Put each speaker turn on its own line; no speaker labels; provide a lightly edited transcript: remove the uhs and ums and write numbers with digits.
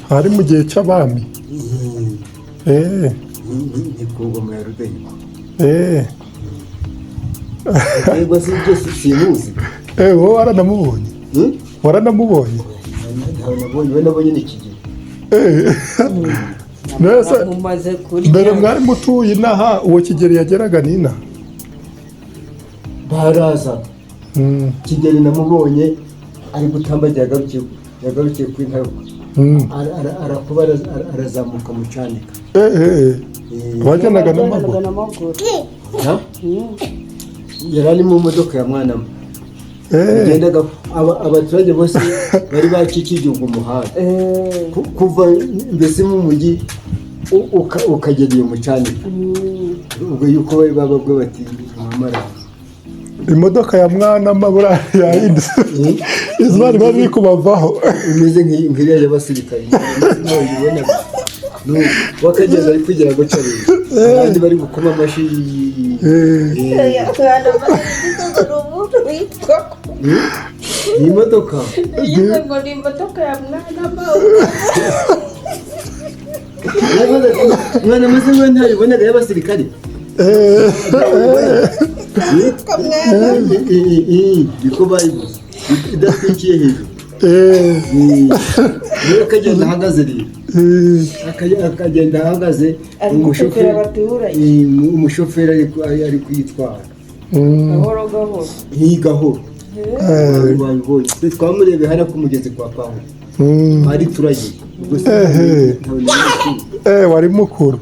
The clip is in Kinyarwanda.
hari mu gihe cy'abami.
Ni ku ngoma ya Rudahigwa. Rudahigwa si ibyo simuzi.
Wowe waranamubonye? Waranamubonye?
Ntawe nabonye, we nabonye n'ikigero.
Mbere mwari mutuye inaha, uwo Kigeli yageraga n'inaha?
Baraza. Kigeli namubonye ari gutambagira yagarukiye ku intaruka. Arakuba arazamuka mu Cyanika.
Wajyanaga n'amaguru?
Yari ari mu modoka ya Mwanama. Yagendaga abaturage bose bari bakikije umuhanda. Kuva mbese mu mujyi ukagera iyo mu Cyanika. Ubwo yuko bari bababwe bati mwamara.
Imodoka ya Mwanama buriya yahindutse. Izuba riba riri kubavaho.
Imeze nk'iriya y'abasirikare. Wakageza ari kugira ngo cyarire. Abandi bari gukoma amashyi. Ni imodoka.
Ni imodoka ya Mwanama.
Mwana maze ngo ntayibonaga y'abasirikare. Niko bayibuze idatwikiye hejuru. Niyo akagenda ahagaze rero, akagenda ahagaze, umushoferi ari kuyitwara
gahoro gahoro.
Gahoro babibonye, twamurebe hariya ku mugezi kwa Pawulo ari turagiye.
Wari mukuru.